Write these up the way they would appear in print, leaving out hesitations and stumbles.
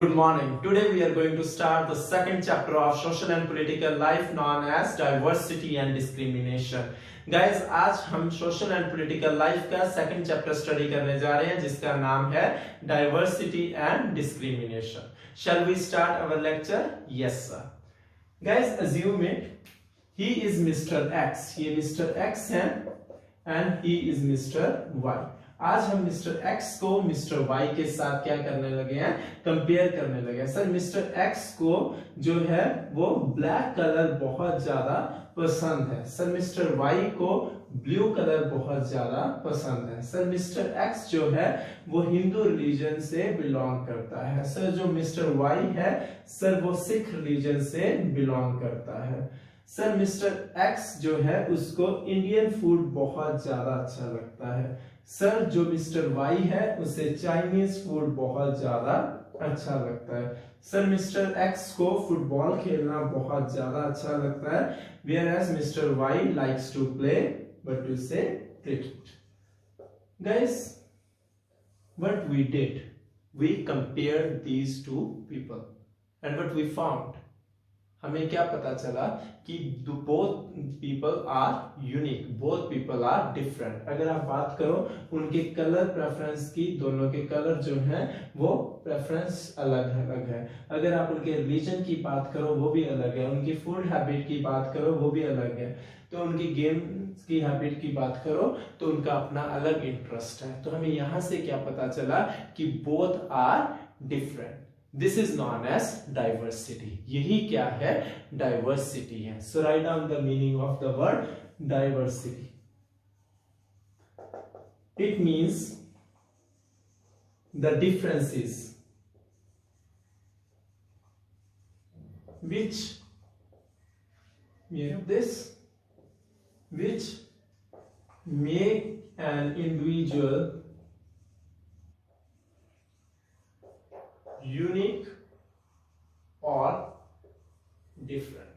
Good morning. Today we are going to start the second chapter of social and political life known as diversity and discrimination. Guys, आज हम social and political life का second chapter study करने जा रहे हैं जिसका नाम है diversity and discrimination. Shall we start our lecture? Yes, sir. Guys, assume it. He is Mr. X. ये Mr. X है and he is Mr. Y. आज हम मिस्टर एक्स को मिस्टर वाई के साथ क्या करने लगे हैं, कंपेयर करने लगे हैं। सर मिस्टर एक्स को जो है वो ब्लैक कलर बहुत ज्यादा पसंद है। सर मिस्टर वाई को ब्लू कलर बहुत ज्यादा पसंद है। सर मिस्टर एक्स जो है वो हिंदू रिलीजन से बिलोंग करता है। सर जो मिस्टर वाई है सर वो सिख रिलीजन से बिलोंग करता है। सर मिस्टर एक्स जो है उसको इंडियन फूड बहुत ज्यादा अच्छा लगता है। सर जो मिस्टर वाई है उसे चाइनीज फूड बहुत ज्यादा अच्छा लगता है। सर मिस्टर एक्स को फुटबॉल खेलना बहुत ज्यादा अच्छा लगता है, whereas mister Y likes to play but to say cricket. Guys, what we did, we compared these two people and what we found, हमें क्या पता चला कि both people are unique, both people are different। अगर आप बात करो उनके कलर प्रेफरेंस की, दोनों के कलर जो हैं वो प्रेफरेंस अलग अलग है। अगर आप उनके रिलीजन की बात करो वो भी अलग है, उनकी फूड हैबिट की बात करो वो भी अलग है, तो उनकी गेम की हैबिट की बात करो तो उनका अपना अलग इंटरेस्ट है। तो हमें यहाँ से क्या पता चला कि both are different. This is known as diversity. यही क्या है, diversity है। So write down the meaning of the word diversity. It means the differences which make an individual unique और डिफरेंट।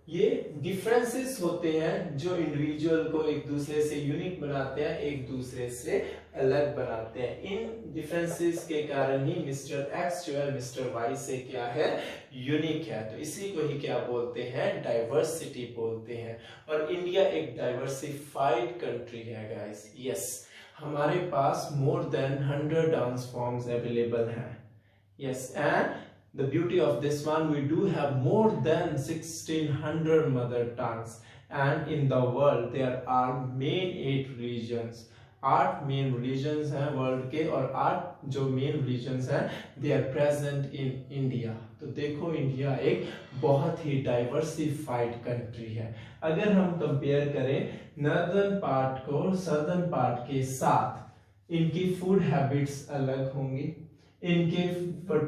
ये डिफरेंसेस होते हैं जो इंडिविजुअल को एक दूसरे से यूनिक बनाते हैं, एक दूसरे से अलग बनाते हैं। इन डिफरेंसेस के कारण ही मिस्टर एक्स जो है मिस्टर वाई से क्या है, यूनिक है। तो इसी को ही क्या बोलते हैं, डाइवर्सिटी बोलते हैं। और इंडिया एक डाइवर्सिफाइड कंट्री है गाइस। यस, हमारे पास more than 100 dance forms available हैं। Yes, and the beauty of this one, we do have more than 1600 mother tongues and in the world there are main 8 religions. 8 main religions हैं world के, और 8 जो main religions हैं they are present in India. तो देखो India एक बहुत ही diversified country है। अगर हम कंपेयर करें नॉर्दर्न पार्ट को सदर्न पार्ट के साथ, इनकी फूड हैबिट्स अलग होंगी, इनके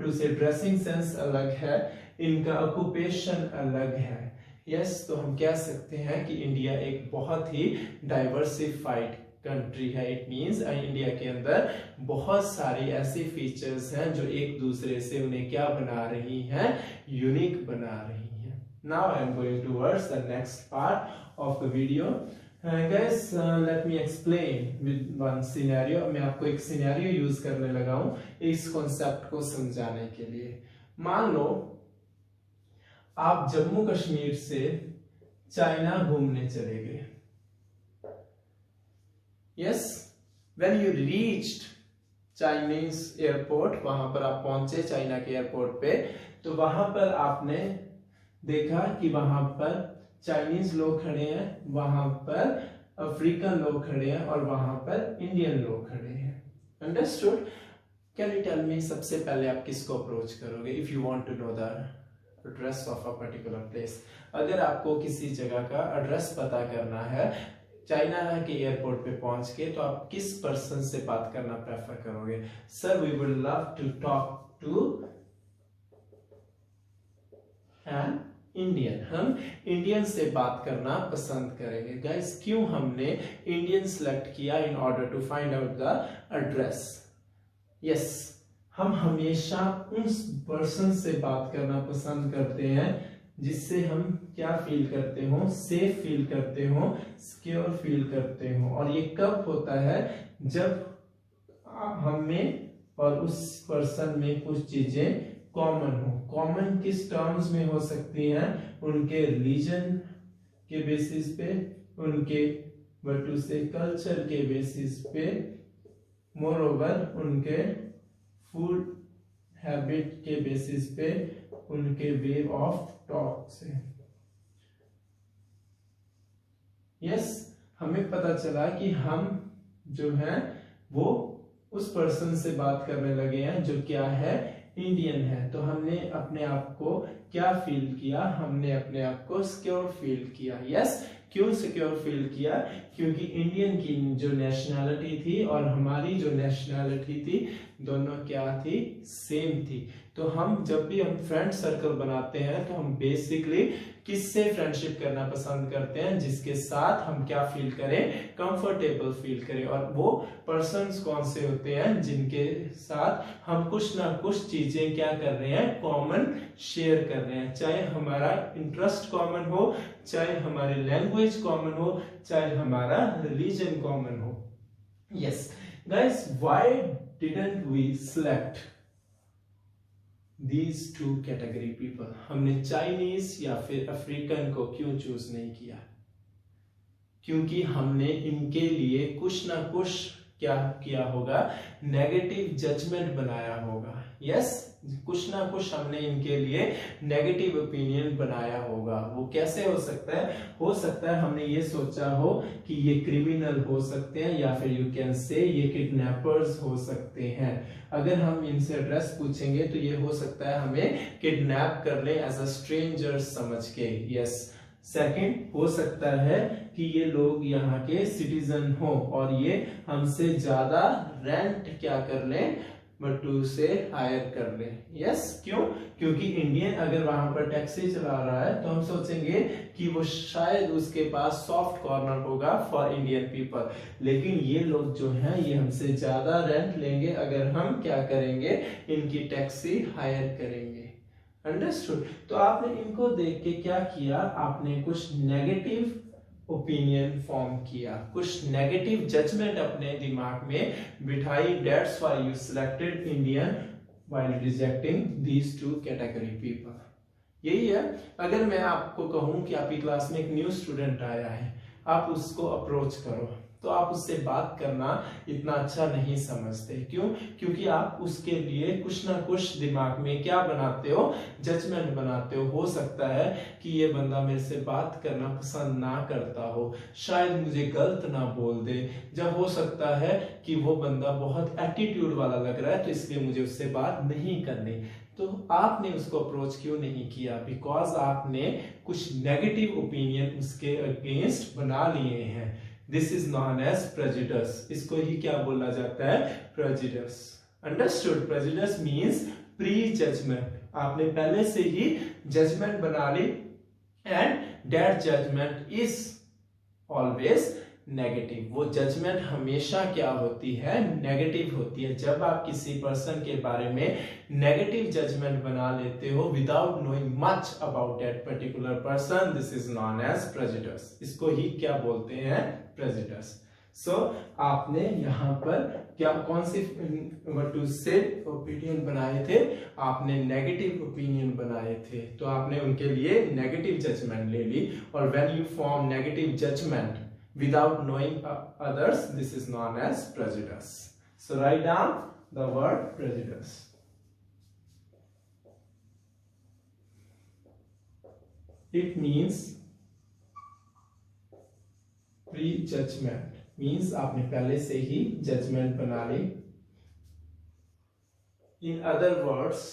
टू से ड्रेसिंग सेंस अलग है, इनका ऑक्यूपेशन अलग है। यस, तो हम कह सकते हैं कि इंडिया एक बहुत ही डाइवर्सिफाइड कंट्री है। इट मींस इंडिया के अंदर बहुत सारी ऐसी फीचर्स हैं जो एक दूसरे से उन्हें क्या बना रही हैं, यूनिक बना रही हैं। Now I am going towards the next part of the video. Guys, late me explain with one scenario. मैं आपको एक सिनेरियो यूज करने लगा हूं इस कॉन्सेप्ट को समझाने के लिए। मान लो आप जम्मू कश्मीर से चाइना घूमने चले गए। Yes, when you reached Chinese airport, वहां पर आप पहुंचे चाइना के एयरपोर्ट पे, तो वहां पर आपने देखा कि वहां पर चाइनीज लोग खड़े हैं, वहां पर अफ्रीकन लोग खड़े हैं और वहां पर इंडियन लोग खड़े हैं। Understood? Can you tell me, सबसे पहले आप किसको अप्रोच करोगे if you want to know the address of a particular place? अगर आपको किसी जगह का एड्रेस पता करना है चाइना के एयरपोर्ट पे पहुंच के, तो आप किस पर्सन से बात करना प्रेफर करोगे? Sir we would love to talk to an Indian. हम इंडियन से बात करना पसंद करेंगे। गाइस, क्यों हमने इंडियन सेलेक्ट किया? In order to find out the address. Yes, हम हमेशा उस पर्सन से बात करना पसंद करते हैं जिससे हम क्या फील करते हो, सेफ फील करते हो, सिक्योर फील करते हो। और ये कब होता है? जब हमें और उस पर्सन में कुछ चीजें कॉमन हो। कॉमन किस टर्म्स में हो सकती हैं? उनके रिलीजन के बेसिस पे, उनके वटू से कल्चर के बेसिस पे, मोर ओवर उनके फूड हैबिट के बेसिस पे, उनके वे ऑफ टॉक से। यस, हमें पता चला कि हम जो है वो उस पर्सन से बात करने लगे हैं जो क्या है, इंडियन है। तो हमने अपने आप को क्या फील किया? हमने अपने आप को सिक्योर फील किया। यस, क्यों सिक्योर फील किया? क्योंकि इंडियन की जो नेशनैलिटी थी और हमारी जो नेशनैलिटी थी, दोनों क्या थी? सेम थी। तो हम जब भी हम फ्रेंड सर्कल बनाते हैं तो हम बेसिकली किससे फ्रेंडशिप करना पसंद करते हैं? जिसके साथ हम क्या फील करें? कंफर्टेबल फील करें। और वो पर्सन्स कौन से होते हैं? जिनके साथ हम कुछ ना कुछ चीजें क्या कर रहे हैं? कॉमन शेयर कर रहे हैं। चाहे हमारा इंटरेस्ट कॉमन हो, चाहे हमारी लैंग्वेज कॉमन हो, चाहे हमारा रिलीजन कॉमन हो। Yes guys, why didn't we select these two category people? हमने चाइनीज या फिर अफ्रीकन को क्यों चूज नहीं किया? क्योंकि हमने इनके लिए कुछ ना कुछ क्या किया होगा? नेगेटिव जजमेंट बनाया होगा। यस, कुछ ना कुछ हमने इनके लिए नेगेटिव ओपिनियन बनाया होगा। वो कैसे हो सकता है? हो सकता है हमने ये सोचा हो कि ये क्रिमिनल हो सकते हैं, या फिर यू कैन से ये किडनैपर्स हो सकते हैं। अगर हम इनसे एड्रेस पूछेंगे तो ये हो सकता है हमें किडनैप कर ले एज अ स्ट्रेंजर समझ के। यस, सेकंड हो सकता है कि ये लोग यहाँ के सिटीजन हो और ये हमसे ज्यादा रेंट क्या कर लें? बटू से हायर कर ले। यस, क्यों? क्योंकि इंडियन अगर वहां पर टैक्सी चला रहा है तो हम सोचेंगे कि वो शायद उसके पास सॉफ्ट कॉर्नर होगा फॉर इंडियन पीपल। लेकिन ये लोग जो हैं ये हमसे ज्यादा रेंट लेंगे अगर हम क्या करेंगे? इनकी टैक्सी हायर करेंगे। अंडरस्टूड? तो आपने इनको देख के क्या किया? आपने कुछ नेगेटिव ओपिनियन फॉर्म किया, कुछ नेगेटिव जजमेंट अपने दिमाग में बिठाई। That's why you selected Indian while rejecting these two category people. यही है। अगर मैं आपको कहूं कि आपकी क्लास में एक न्यू स्टूडेंट आया है, आप उसको अप्रोच करो, तो आप उससे बात करना इतना अच्छा नहीं समझते। क्यों? क्योंकि आप उसके लिए कुछ ना कुछ दिमाग में क्या बनाते हो? जजमेंट बनाते हो सकता है कि ये बंदा मेरे से बात करना पसंद ना करता हो, शायद मुझे गलत ना बोल दे, जब हो सकता है कि वो बंदा बहुत एटीट्यूड वाला लग रहा है तो इसलिए मुझे उससे बात नहीं करनी। तो आपने उसको अप्रोच क्यों नहीं किया? बिकॉज आपने कुछ नेगेटिव ओपिनियन उसके अगेंस्ट बना लिए हैं। This is known as prejudice. इसको ही क्या बोला जाता है? Prejudice. Understood? Prejudice means pre judgement. आपने पहले से ही जजमेंट बना ली and that judgement is always negative. वो जजमेंट हमेशा क्या होती है? नेगेटिव होती है। जब आप किसी पर्सन के बारे में नेगेटिव जजमेंट बना लेते हो without knowing much about that particular person, this is known as prejudice. इसको ही क्या बोलते हैं? प्रेजुडिस। सो आपने यहाँ पर क्या कौन सी टू से ओपिनियन बनाए थे? आपने नेगेटिव ओपिनियन बनाए थे, तो आपने उनके लिए नेगेटिव जजमेंट ले ली। और when you form negative judgement without knowing others, this is known as prejudice. So write down the word prejudice. It means prejudgment, means आपने पहले से ही जजमेंट बना ली। In other words,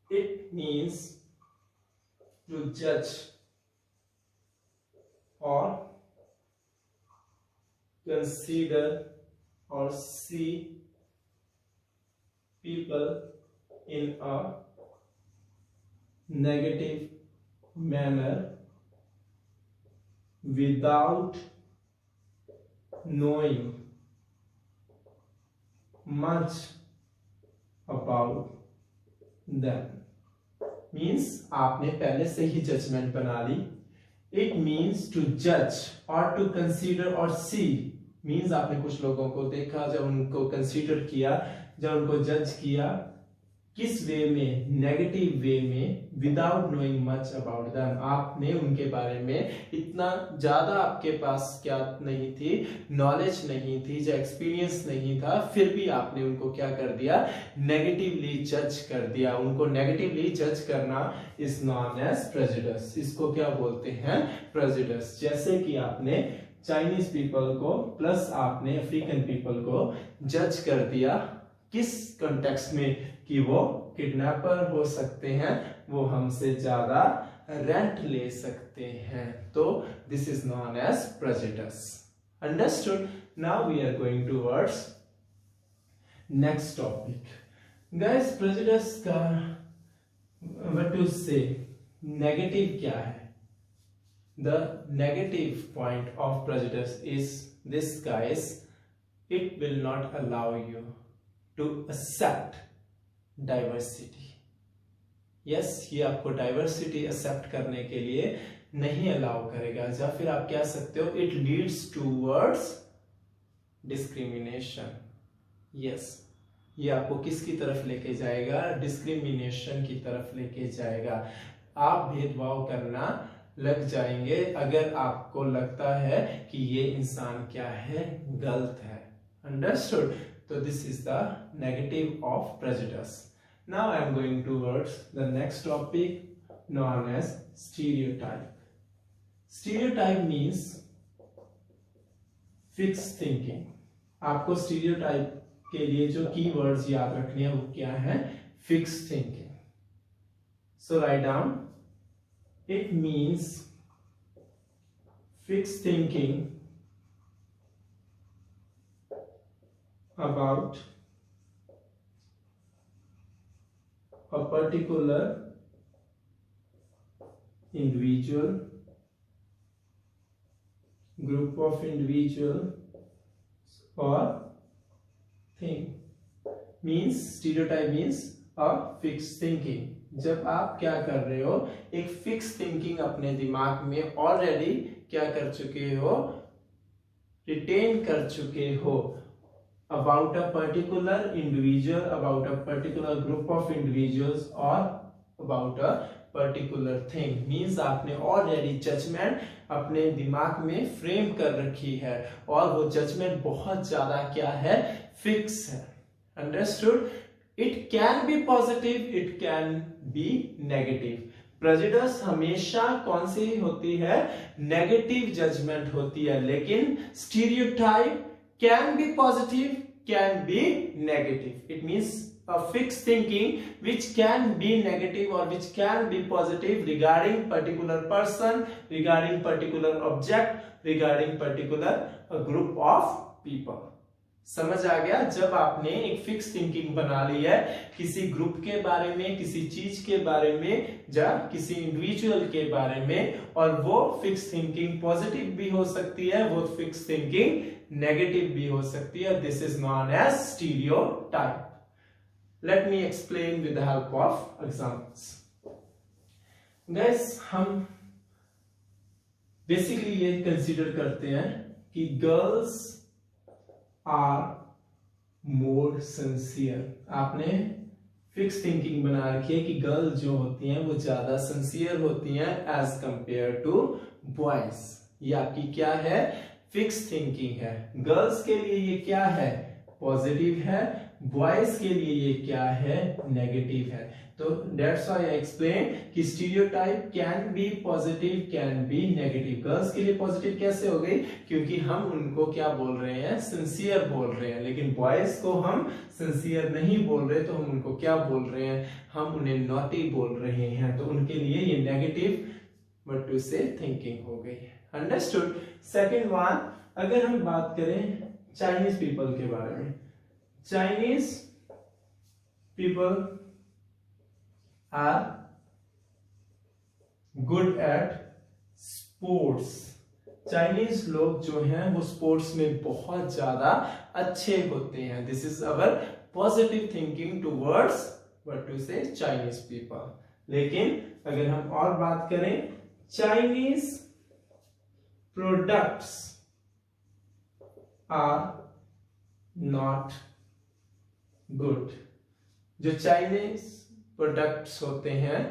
it means to judge or consider or see people in a negative manner without knowing much about them. Means आपने पहले से ही judgement बना ली। It means to judge or to consider or see, means आपने कुछ लोगों को देखा, जब उनको कंसीडर किया जब उनको जज किया किस वे में, नेगेटिव वे में, without knowing much about them. आपने उनके बारे में इतना ज्यादा आपके पास क्या नहीं थी, नॉलेज नहीं थी, जो एक्सपीरियंस नहीं था, फिर भी आपने उनको क्या कर दिया, नेगेटिवली जज कर दिया। उनको नेगेटिवली जज करना इज नॉन एज प्रेजुडिस। इसको क्या बोलते हैं, प्रेजुडिस। जैसे कि आपने चाइनीज पीपल को प्लस आपने अफ्रीकन पीपल को जज कर दिया किस कॉन्टेक्स्ट में, कि वो किडनैपर हो सकते हैं, वो हमसे ज्यादा रेंट ले सकते हैं। तो this is known as prejudice. Understood. Now we are going towards next topic. Guys prejudice का व्हाट टू से नेगेटिव क्या है? The negative point of prejudice is this, guys. It will not allow you to accept diversity. Yes, ये आपको diversity accept करने के लिए नहीं allow करेगा, या फिर आप कह सकते हो it leads towards discrimination. Yes, ये आपको किसकी तरफ लेके जाएगा, discrimination की तरफ लेके जाएगा। आप भेदभाव करना लग जाएंगे अगर आपको लगता है कि ये इंसान क्या है, गलत है। अंडरस्टूड। तो this is the negative of prejudice. Now I am going towards the next topic known as stereotype. Stereotype means fix thinking. आपको स्टीरियोटाइप के लिए जो कीवर्ड्स याद रखने हैं वो क्या है, fix thinking. So write down, it means fixed thinking about a particular individual, group of individual or thing. Means stereotype means a fixed thinking। जब आप क्या कर रहे हो, एक फिक्स थिंकिंग अपने दिमाग में ऑलरेडी क्या कर चुके हो, रिटेन कर चुके हो about a particular individual, about a particular group of individuals और about a particular thing. Means आपने ऑलरेडी जजमेंट अपने दिमाग में फ्रेम कर रखी है और वो जजमेंट बहुत ज्यादा क्या है, फिक्स है। Understood. It can be positive, it can be negative. Prejudice हमेशा कौन सी होती है, नेगेटिव जजमेंट होती है, लेकिन stereotype can be positive, can be negative. It means a fixed thinking which can be negative or which can be positive regarding particular person, regarding particular object, regarding particular group of people. समझ आ गया? जब आपने एक fix thinking बना ली है किसी group के बारे में, किसी चीज के बारे में, या किसी इंडिविजुअल के बारे में, और वो फिक्स थिंकिंग पॉजिटिव भी हो सकती है, वो फिक्स थिंकिंग नेगेटिव भी हो सकती है, this is known as stereotype. Let me explain with the help of examples. Guys, हम बेसिकली ये कंसीडर करते हैं कि गर्ल्स आर मोर सिंसियर। आपने फिक्स थिंकिंग बना रखी है कि गर्ल जो होती हैं वो ज्यादा सिंसियर होती हैं एज कंपेयर टू बॉयज। ये आपकी क्या है, फिक्स थिंकिंग है। गर्ल्स के लिए ये क्या है, पॉजिटिव है, बॉयज के लिए ये क्या है, नेगेटिव है। तो दैट्स व्हाई आई एक्सप्लेन कि stereotype can be positive, can be negative. Girls के लिए पॉजिटिव कैसे हो गई, क्योंकि हम उनको क्या बोल रहे हैं, सिंसियर बोल रहे हैं, लेकिन बॉयज को हम सिंसियर नहीं बोल रहे, तो हम उनको क्या बोल रहे हैं, हम उन्हें नॉटी बोल रहे हैं, तो उनके लिए ये नेगेटिव व्हाट टू से थिंकिंग हो गई। अंडरस्टूड। सेकंड वन, अगर हम बात करें चाइनीज पीपल के बारे में, Chinese people are good at sports. Chinese लोग जो हैं वो स्पोर्ट्स में बहुत ज्यादा अच्छे होते हैं। This is our positive thinking towards what to say Chinese people. लेकिन अगर हम और बात करें, Chinese products are not good. जो चाइनीज प्रोडक्ट्स होते हैं,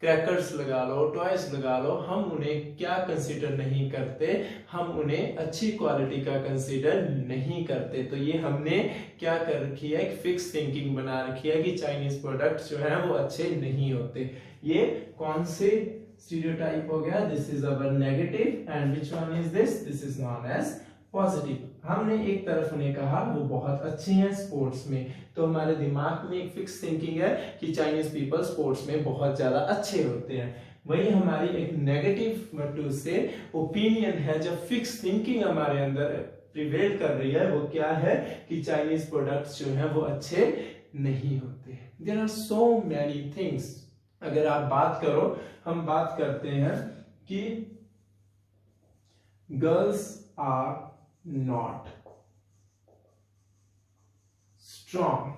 क्रैकर्स लगा लो, टॉयज लगा लो, हम उन्हें क्या कंसीडर नहीं करते, हम उन्हें अच्छी क्वालिटी का कंसीडर नहीं करते। तो ये हमने क्या कर रखी है, एक फिक्स थिंकिंग बना रखी है कि चाइनीज प्रोडक्ट्स जो है वो अच्छे नहीं होते। ये कौन से स्टीरियोटाइप हो गया? This is our negative and which one is this? This is known as positive. हमने एक तरफ उन्हें कहा वो बहुत अच्छे हैं स्पोर्ट्स में, तो हमारे दिमाग में एक फिक्स थिंकिंग है कि चाइनीज पीपल स्पोर्ट्स में बहुत ज्यादा अच्छे होते हैं। वही हमारी एक नेगेटिव वटू से ओपिनियन है, जब फिक्स थिंकिंग हमारे अंदर प्रिवेल कर रही है, वो क्या है कि चाइनीज प्रोडक्ट्स जो हैं वो अच्छे नहीं होते। There are so many things. अगर आप बात करो, हम बात करते हैं कि गर्ल्स आर नॉट स्ट्रॉन्ग।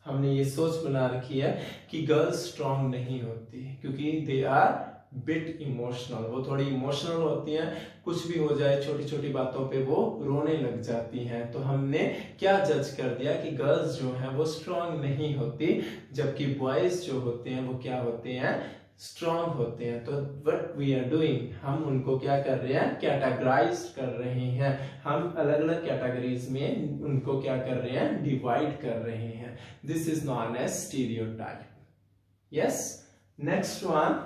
हमने ये सोच बना रखी है कि गर्ल्स स्ट्रॉन्ग नहीं होती क्योंकि दे आर बिट इमोशनल। वो थोड़ी इमोशनल होती हैं, कुछ भी हो जाए छोटी छोटी बातों पे वो रोने लग जाती हैं। तो हमने क्या जज कर दिया कि गर्ल्स जो हैं वो स्ट्रॉन्ग नहीं होती, जबकि बॉयज जो होते हैं वो क्या होते हैं, स्ट्रॉन्ग होते हैं। तो व्हाट वी आर डूइंग, हम उनको क्या कर रहे हैं, कैटेगराइज कर रहे हैं। हम अलग अलग कैटेगरीज में उनको क्या कर रहे हैं, डिवाइड कर रहे हैं। This is known as stereotype. Yes, next one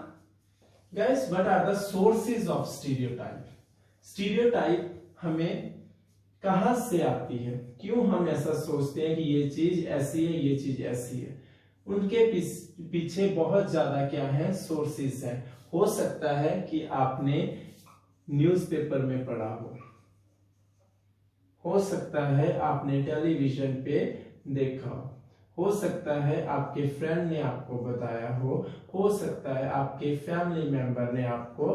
guys, what are the sources of stereotype? Stereotype हमें कहां से आती है, क्यों हम ऐसा सोचते हैं कि ये चीज ऐसी है, ये चीज ऐसी है? उनके पीछे बहुत ज्यादा क्या है, सोर्सेस है। हो सकता है कि आपने न्यूज़पेपर में पढ़ा हो सकता है आपने टेलीविजन पे देखा हो सकता है आपके फ्रेंड ने आपको बताया हो सकता है आपके फैमिली मेंबर ने आपको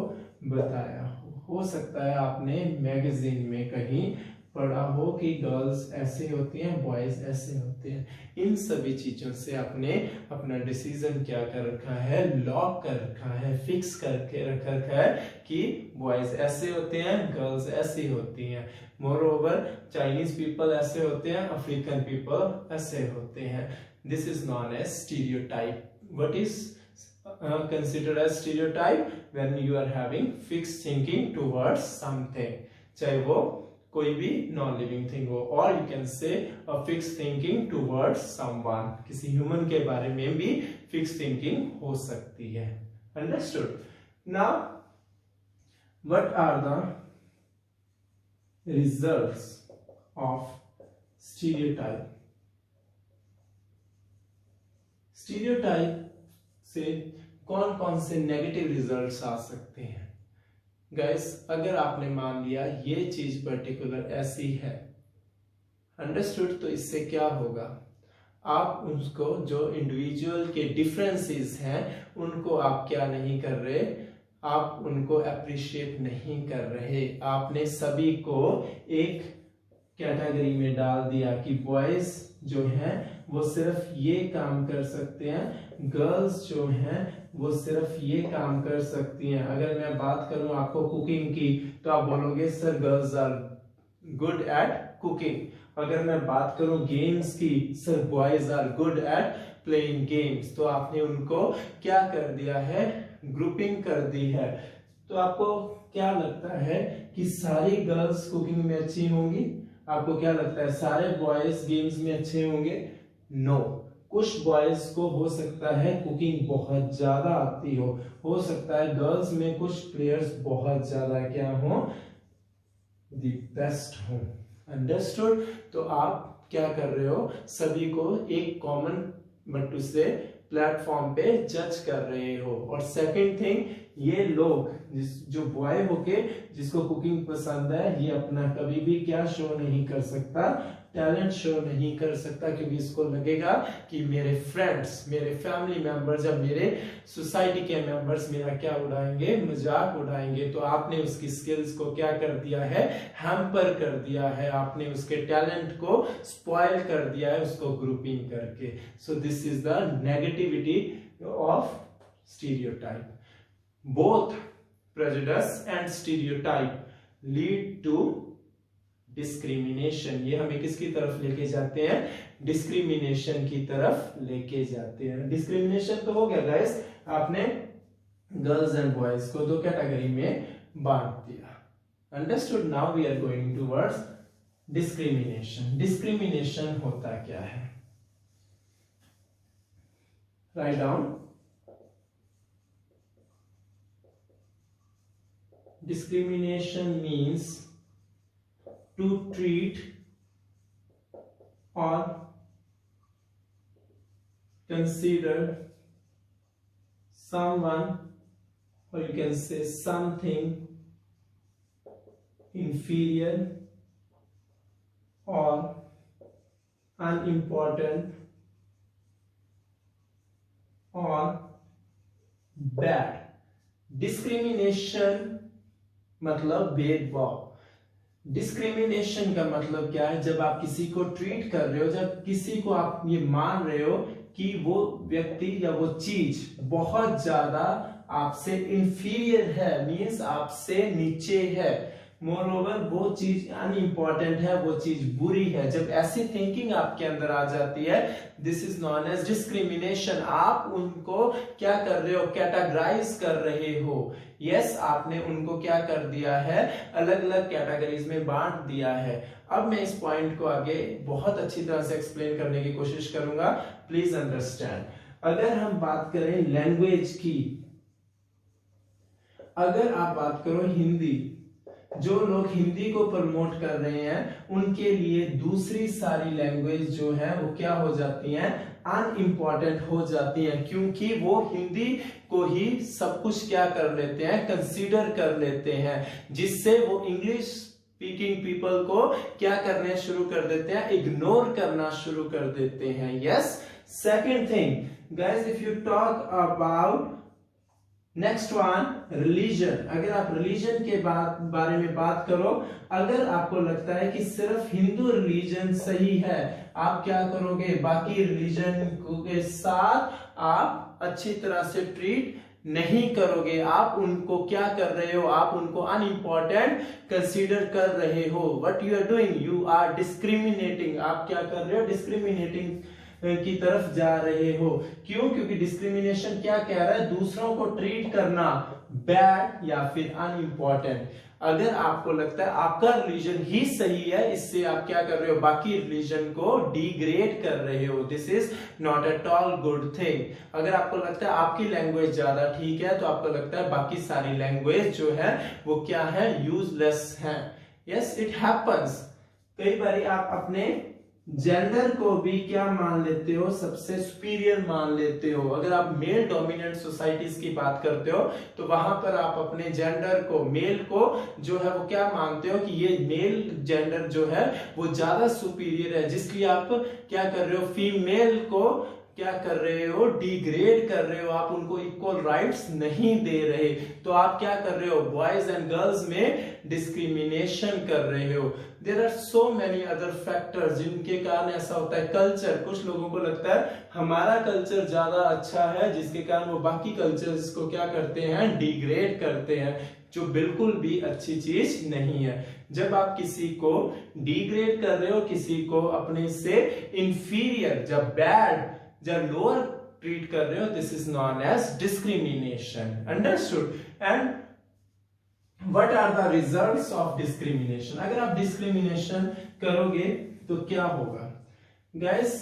बताया हो सकता है आपने मैगजीन में कहीं पढ़ा हो कि गर्ल्स ऐसे होती हैं, बॉयज ऐसे होते हैं। इन सभी चीजों से आपने अपना डिसीजन क्या कर रखा है, लॉक कर रखा है, फिक्स करके रखा है कि बॉयज ऐसे होते हैं, गर्ल्स ऐसी होती हैं। मोरओवर चाइनीज पीपल ऐसे होते हैं, अफ्रीकन पीपल ऐसे होते हैं। This is known as stereotype. What is considered as stereotype? when you are having fixed thinking towards something, चाहे वो कोई भी नॉन लिविंग थिंग हो, और you can say a fix thinking towards someone, किसी ह्यूमन के बारे में भी फिक्स थिंकिंग हो सकती है। Understood? Now what are the results of stereotype? Stereotype से कौन कौन से नेगेटिव रिजल्ट्स आ सकते हैं? गाइस, अगर आपने मान लिया ये चीज पर्टिकुलर ऐसी है, अंडरस्टूड, तो इससे क्या होगा, आप उसको जो इंडिविजुअल के डिफरेंसेस हैं उनको आप क्या नहीं कर रहे, आप उनको अप्रिशिएट नहीं कर रहे। आपने सभी को एक कैटेगरी में डाल दिया कि बॉयज जो हैं वो सिर्फ ये काम कर सकते हैं, गर्ल्स जो हैं वो सिर्फ ये काम कर सकती हैं। अगर मैं बात करूं आपको कुकिंग की, तो आप बोलोगे sir girls are good at cooking. अगर मैं बात करूं गेम्स की, sir boys are good at playing games. तो आपने उनको क्या कर दिया है, ग्रुपिंग कर दी है। तो आपको क्या लगता है कि सारी गर्ल्स कुकिंग में अच्छी होंगी? आपको क्या लगता है सारे बॉयज गेम्स में अच्छे होंगे? नो, कुछ बॉयज को हो सकता है कुकिंग बहुत ज्यादा आती हो सकता है गर्ल्स में कुछ प्लेयर्स बहुत ज्यादा क्या हो, द बेस्ट हो। अंडरस्टूड? तो आप क्या कर रहे हो, सभी को एक कॉमन बट्टू से प्लेटफॉर्म पे जज कर रहे हो। और सेकंड थिंग, ये लोग जो बॉय होके जिसको कुकिंग पसंद है, ये अपना कभी भी क्या शो नहीं कर सकता, टैलेंट शो नहीं कर सकता, क्योंकि इसको लगेगा कि मेरे फ्रेंड्स, मेरे फैमिली मेंबर्स या मेरे सोसाइटी के मेंबर्स मेरा क्या उड़ाएंगे, मजाक उड़ाएंगे। तो आपने उसकी स्किल्स को क्या कर दिया है, हैम्पर कर दिया है, आपने उसके टैलेंट को स्पॉइल कर दिया है उसको ग्रुपिंग करके। So this is the negativity of stereotype. Both prejudice and stereotype lead to discrimination. ये हमें किसकी तरफ लेके जाते हैं? डिस्क्रिमिनेशन की तरफ लेके जाते हैं। डिस्क्रिमिनेशन तो हो गया गाइस, आपने गर्ल्स एंड बॉयज को दो कैटेगरी में बांट दिया। Understood? Now we are going towards discrimination. Discrimination होता क्या है? Write down. Discrimination means to treat or consider someone, or you can say something, inferior or unimportant or bad. Discrimination मतलब भेदभाव। डिस्क्रिमिनेशन का मतलब क्या है? जब आप किसी को ट्रीट कर रहे हो, जब किसी को आप ये मान रहे हो कि वो व्यक्ति या वो चीज बहुत ज्यादा आपसे इंफीरियर है, मींस आपसे नीचे है, मोर ओवर वो चीज अनइम्पॉर्टेंट है, वो चीज बुरी है, जब ऐसी थिंकिंग आपके अंदर आ जाती है, this is known as discrimination. आप उनको क्या कर रहे हो? कैटेगराइज कर रहे हो। यस, आपने उनको क्या कर दिया है? अलग अलग कैटेगरीज में बांट दिया है। अब मैं इस पॉइंट को आगे बहुत अच्छी तरह से एक्सप्लेन करने की कोशिश करूंगा, प्लीज अंडरस्टैंड। अगर हम बात करें लैंग्वेज की, अगर आप बात करो हिंदी, जो लोग हिंदी को प्रमोट कर रहे हैं उनके लिए दूसरी सारी लैंग्वेज जो है वो क्या हो जाती हैं? अनइम्पॉर्टेंट हो जाती हैं, क्योंकि वो हिंदी को ही सब कुछ क्या कर लेते हैं? कंसीडर कर लेते हैं, जिससे वो इंग्लिश स्पीकिंग पीपल को क्या करने शुरू कर देते हैं? इग्नोर करना शुरू कर देते हैं। Yes, second thing guys, if you talk about next one, religion. अगर आप रिलीजन के बारे में बात करो, अगर आपको लगता है कि सिर्फ हिंदू रिलीजन सही है, आप क्या करोगे? बाकी रिलीजन के साथ आप अच्छी तरह से ट्रीट नहीं करोगे, आप उनको क्या कर रहे हो? आप उनको अनइम्पॉर्टेंट कंसीडर कर रहे हो। What you are doing? You are discriminating. आप क्या कर रहे हो? डिस्क्रिमिनेटिंग की तरफ जा रहे हो। क्यों? क्योंकि डिस्क्रिमिनेशन क्या कह रहा है? दूसरों को ट्रीट करना बैड या फिर अनइम्पॉर्टेंट। अगर आपको लगता है आपका रिलीजन ही सही है, इससे आप क्या कर रहे हो? बाकी रिलीजन को डिग्रेड कर रहे हो। This is not at all good thing. अगर आपको लगता है आपकी लैंग्वेज ज्यादा ठीक है, तो आपको लगता है बाकी सारी लैंग्वेज जो है वो क्या है? यूजलेस है। Yes, it happens. कई बार आप अपने जेंडर को भी क्या मान लेते हो? सबसे सुपीरियर मान लेते हो। अगर आप मेल डोमिनेंट सोसाइटीज की बात करते हो तो वहां पर आप अपने जेंडर को, मेल को जो है वो क्या मानते हो कि ये मेल जेंडर जो है वो ज्यादा सुपीरियर है, जिसलिए आप क्या कर रहे हो? फीमेल को क्या कर रहे हो? डिग्रेड कर रहे हो, आप उनको इक्वल राइट्स नहीं दे रहे। तो आप क्या कर रहे हो? बॉयज एंड गर्ल्स में डिस्क्रिमिनेशन कर रहे हो। There are so many other factors जिनके कारण ऐसा होता है। कल्चर, कुछ लोगों को लगता है हमारा कल्चर ज्यादा अच्छा है, जिसके कारण वो बाकी कल्चर्स को क्या करते हैं? डिग्रेड करते हैं, जो बिल्कुल भी अच्छी चीज नहीं है। जब आप किसी को डिग्रेड कर रहे हो, किसी को अपने से इंफीरियर, जब बैड, जब लोअर ट्रीट कर रहे हो, this is known as discrimination. Understood? And what are the results of discrimination? अगर आप डिस्क्रिमिनेशन करोगे तो क्या होगा गाइस?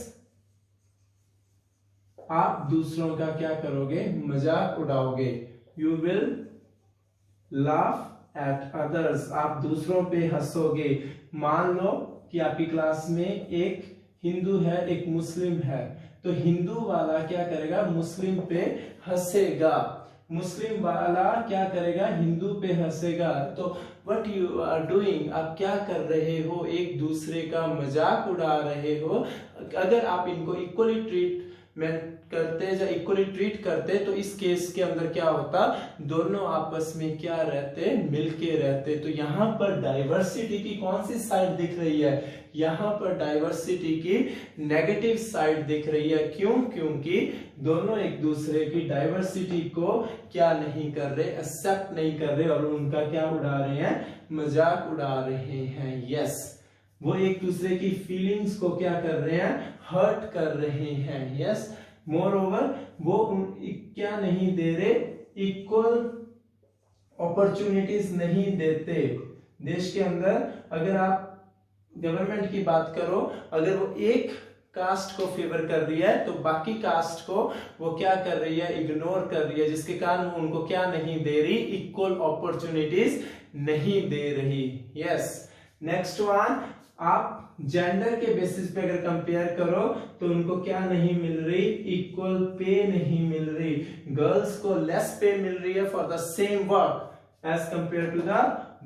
आप दूसरों का क्या करोगे? मजाक उड़ाओगे। You will laugh at others. आप दूसरों पे हंसोगे। मान लो कि आपकी क्लास में एक हिंदू है, एक मुस्लिम है, तो हिंदू वाला क्या करेगा? मुस्लिम पे हंसेगा। मुस्लिम वाला क्या करेगा? हिंदू पे हंसेगा। तो व्हाट यू आर डूइंग? आप क्या कर रहे हो? एक दूसरे का मजाक उड़ा रहे हो। अगर आप इनको इक्वली ट्रीटमेंट करते या इक्वली ट्रीट करते तो इस केस के अंदर क्या होता? दोनों आपस में क्या रहते? मिलके रहते। तो यहाँ पर डाइवर्सिटी की कौन सी साइड दिख रही है? यहाँ पर डाइवर्सिटी की नेगेटिव साइड दिख रही है। क्यों? क्योंकि दोनों एक दूसरे की डाइवर्सिटी को क्या नहीं कर रहे? एक्सेप्ट नहीं कर रहे, और उनका क्या उड़ा रहे हैं? मजाक उड़ा रहे हैं। यस, वो एक दूसरे की फीलिंग्स को क्या कर रहे हैं, हर्ट कर रहे हैं। यस, मोर ओवर वो क्या नहीं दे रहे, इक्वल अपॉर्चुनिटीज नहीं देते। देश के अंदर अगर आप गवर्नमेंट की बात करो, अगर वो एक कास्ट को फेवर कर रही है तो बाकी कास्ट को वो क्या कर रही है, इग्नोर कर रही है, जिसके कारण वो उनको क्या नहीं दे रही, इक्वल अपॉर्चुनिटीज नहीं दे रही। यस, नेक्स्ट वन, आप जेंडर के बेसिस पे अगर कंपेयर करो तो उनको क्या नहीं मिल रही, इक्वल पे नहीं मिल रही। गर्ल्स को लेस पे मिल रही है for the same work as compare to the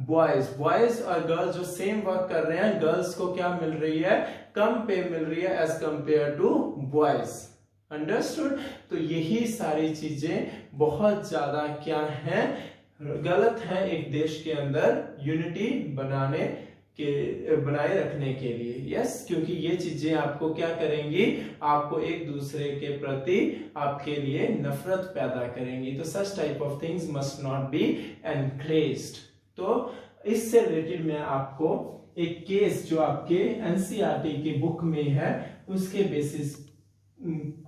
boys. Boys और गर्ल्स जो सेम वर्क कर रहे हैं, गर्ल्स को क्या मिल रही है, कम पे मिल रही है as compare to boys. Understood? तो यही सारी चीजें बहुत ज्यादा क्या हैं, गलत है एक देश के अंदर यूनिटी बनाए रखने के लिए। यस, क्योंकि ये चीजें आपको क्या करेंगी, आपको एक दूसरे के प्रति आपके लिए नफरत पैदा करेंगी। तो such type of things must not be encouraged. तो इससे रिलेटेड मैं आपको एक केस जो आपके एनसीईआरटी की बुक में है उसके बेसिस,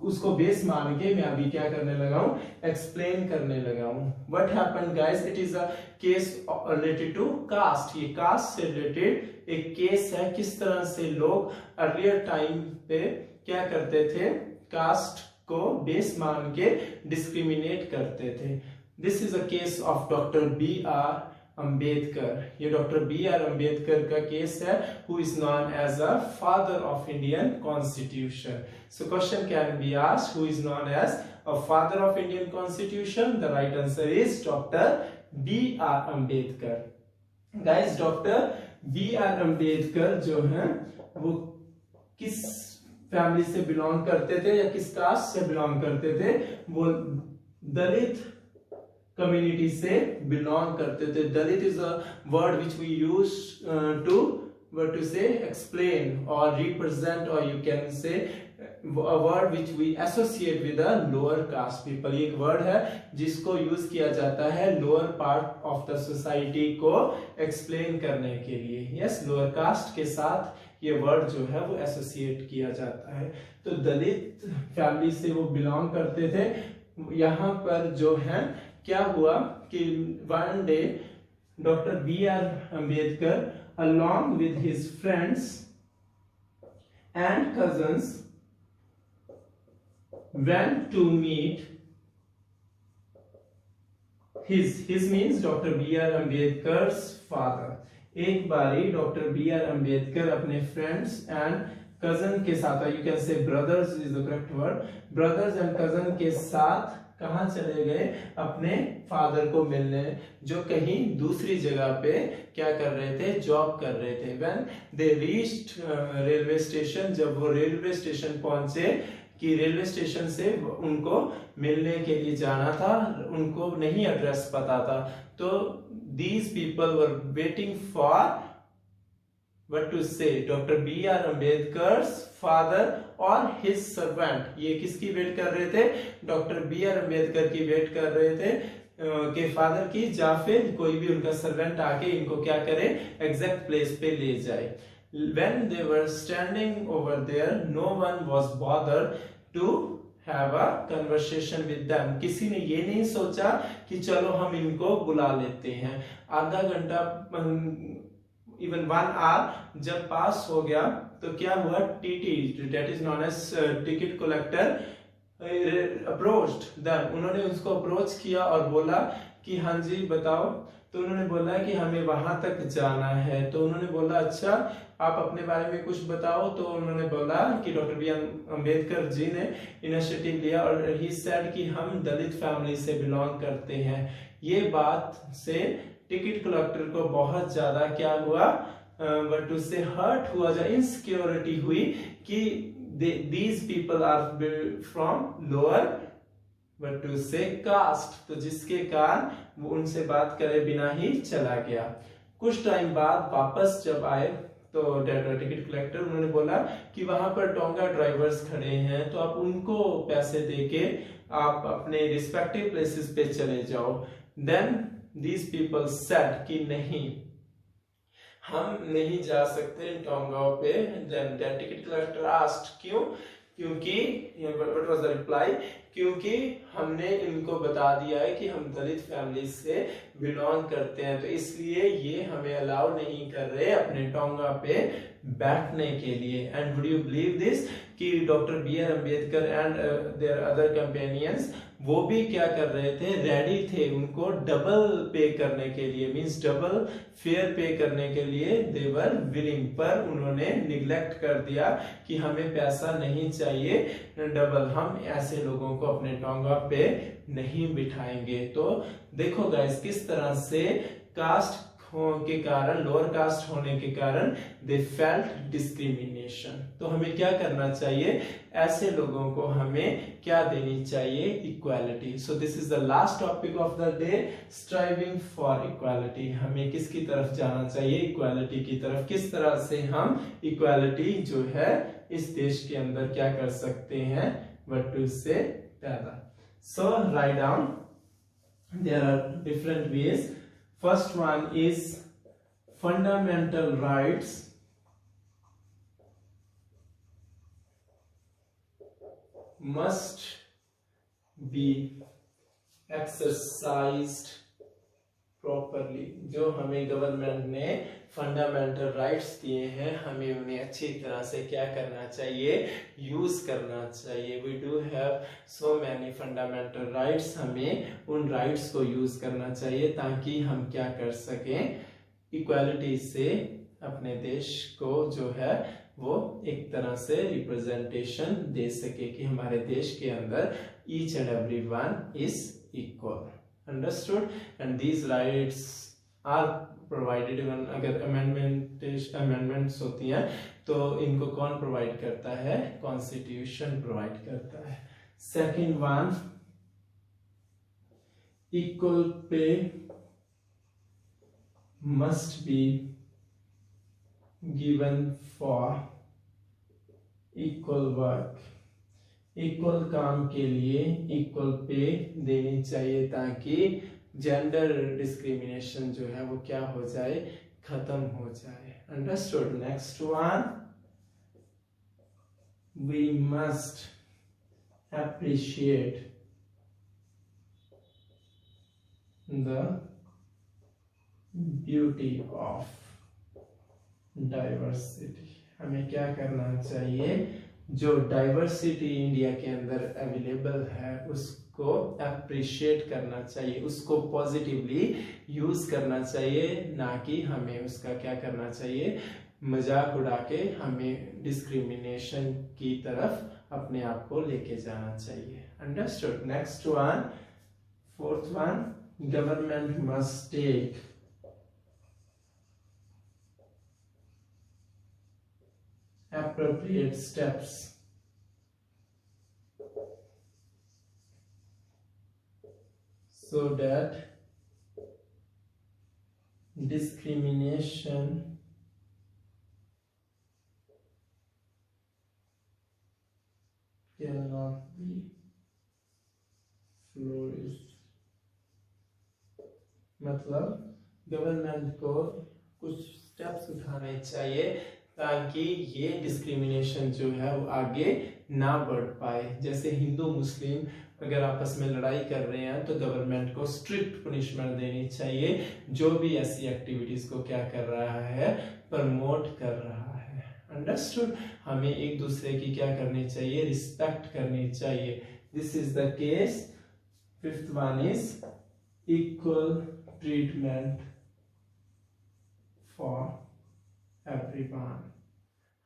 उसको बेस मान के मैं अभी क्या करने लगा हूं, एक्सप्लेन करने लगा हूं। What happened guys, it is a case related to caste. ये कास्ट से रिलेटेड एक केस है, किस तरह से लोग अर्लियर टाइम पे क्या करते थे, कास्ट को बेस मान के डिस्क्रिमिनेट करते थे। This is a case of doctor B.R. Ambedkar. ये डॉक्टर B.R. अंबेडकर का केस है, who is known as a father of Indian Constitution. So question can be asked, who is known as a father of Indian Constitution? The right answer is Dr. B.R. Ambedkar. Guys, doctor B.R. Ambedkar जो है वो किस family से belong करते थे या किस cast से बिलोंग करते थे? वो दलित कम्युनिटी से बिलोंग करते थे। Dalit is a word which we use to say explain और रिप्रेजेंट, और you can say a word which we associate with the lower caste people। ये एक वर्ड है जिसको यूज किया जाता है lower part of the society को एक्सप्लेन करने के लिए। यस, लोअर कास्ट के साथ ये वर्ड जो है वो एसोसिएट किया जाता है। तो दलित फैमिली से वो बिलोंग करते थे। यहाँ पर जो है क्या हुआ कि one day doctor B.R. Ambedkar along with his friends and cousins went to meet his means Dr. B.R. अंबेडकर's father। एक बारी डॉक्टर B.R. अंबेडकर अपने फ्रेंड्स एंड कजन के साथ, यू कैन से brothers is the correct word, brothers and cousin के साथ कहां चले गए, अपने फादर को मिलने, जो कहीं दूसरी जगह पे क्या कर रहे थे, जॉब कर रहे थे। When they reached railway station, जब वो रेलवे स्टेशन पहुंचे, कि रेलवे स्टेशन से उनको मिलने के लिए जाना था, उनको नहीं एड्रेस पता था, तो these people were waiting for what to say doctor B.R. Ambedkar's father और हिज सर्वेंट। ये किसकी वेट कर रहे थे, डॉक्टर B.R. अंबेडकर की वेट कर रहे थे के फादर की, या फिर कोई भी उनका सर्वेंट आके इनको क्या करे, एग्जैक्ट प्लेस पे ले जाए। When they were standing over there, no one was bothered to have a conversation with them। किसी ने ये नहीं सोचा कि चलो हम इनको बुला लेते हैं। आधा घंटा इवन 1 आवर जब पास हो गया तो क्या हुआ, TT that is known as ticket collector approached them. उन्होंने उसको अप्रोच किया और बोला कि हाँ जी बताओ। तो उन्होंने बोला कि हमें वहां तक जाना है। तो उन्होंने बोला अच्छा आप अपने बारे में कुछ बताओ। तो उन्होंने बोला कि डॉक्टर B.R. अंबेडकर जी ने इनिशिएटिव लिया और ही सेड कि हम दलित फैमिली से बिलोंग करते हैं। ये बात से टिकट कलेक्टर को बहुत ज्यादा क्या हुआ, बट उससे हर्ट हुआ, जो इनसिक्योरिटी हुई कि these people are from lower but to say caste. तो जिसके कारण वो उनसे बात करे बिना ही चला गया। कुछ टाइम बाद वापस जब आए तो टिकट कलेक्टर उन्होंने बोला कि वहां पर टोंगा ड्राइवर्स खड़े हैं, तो आप उनको पैसे देके आप अपने रिस्पेक्टिव प्लेसेस पे चले जाओ। देन these people said कि नहीं, हम नहीं जा सकते इन टोंगाओं पे। then the ticket collector asked क्यों, क्योंकि what was the reply, क्योंकि हमने इनको बता दिया है कि हम दलित फैमिली से बिलोंग करते हैं, तो इसलिए ये हमें अलाउ नहीं कर रहे अपने टोंगा पे बैठने के लिए। And would you believe this कि doctor B R Ambedkar and their other companions वो भी क्या कर रहे थे, रेडी थे उनको डबल पे करने के लिए, मींस डबल फेयर पे करने के लिए दे वर विलिंग, पर उन्होंने निग्लेक्ट कर दिया कि हमें पैसा नहीं चाहिए डबल, हम ऐसे लोगों को अपने टोंगा पे नहीं बिठाएंगे। तो देखो गाइस किस तरह से कास्ट के कारण, लोअर कास्ट होने के कारण दे फेल्ट डिस्क्रिमिनेशन। तो हमें क्या करना चाहिए, ऐसे लोगों को हमें क्या देनी चाहिए, equality. So this is the last topic of the day, striving for equality. हमें किसकी तरफ जाना चाहिए, इक्वालिटी की तरफ। किस तरह से हम इक्वालिटी जो है इस देश के अंदर क्या कर सकते हैं, वटू से पैदा। So write down, there are different ways. First one is fundamental rights must be exercised properly। जो हमें गवर्नमेंट ने फंडामेंटल राइट्स दिए हैं, हमें उन्हें अच्छी तरह से क्या करना चाहिए, यूज करना चाहिए। We do have so many fundamental rights, हमें उन राइट्स को यूज करना चाहिए ताकि हम क्या कर सकें, इक्वालिटी से अपने देश को जो है वो एक तरह से रिप्रेजेंटेशन दे सके कि हमारे देश के अंदर each and every one is equal. Understood? And these rights are provided. Even अगर अमेंडमेंट्स होती हैं तो इनको कौन प्रोवाइड करता है, कॉन्स्टिट्यूशन प्रोवाइड करता है। Second one, equal pay must be given for equal work. Equal काम के लिए इक्वल पे देनी चाहिए ताकि जेंडर डिस्क्रिमिनेशन जो है वो क्या हो जाए, खत्म हो जाए। Understood? Next one, we must appreciate the beauty of diversity. हमें क्या करना चाहिए, जो डाइवर्सिटी इंडिया के अंदर अवेलेबल है उसको अप्रिशिएट करना चाहिए, उसको पॉजिटिवली यूज करना चाहिए, ना कि हमें उसका क्या करना चाहिए, मजाक उड़ा के हमें डिस्क्रिमिनेशन की तरफ अपने आप को लेके जाना चाहिए। Understood? Next one, fourth one, government must take appropriate steps so that discrimination cannot be flourished। मतलब गवर्नमेंट को कुछ स्टेप्स उठाने चाहिए ताकि ये डिस्क्रिमिनेशन जो है वो आगे ना बढ़ पाए। जैसे हिंदू मुस्लिम अगर आपस में लड़ाई कर रहे हैं तो गवर्नमेंट को स्ट्रिक्ट पनिशमेंट देनी चाहिए जो भी ऐसी एक्टिविटीज को क्या कर रहा है, प्रमोट कर रहा है। अंडरस्टूड? हमें एक दूसरे की क्या करनी चाहिए, रिस्पेक्ट करनी चाहिए। This is the case. Fifth one is equal treatment for everyone.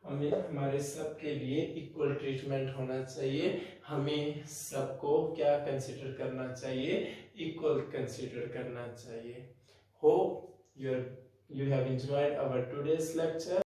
हमें हमारे सबके लिए इक्वल ट्रीटमेंट होना चाहिए। हमें सबको क्या कंसीडर करना चाहिए, इक्वल कंसीडर करना चाहिए। Hope you have enjoyed our today's lecture।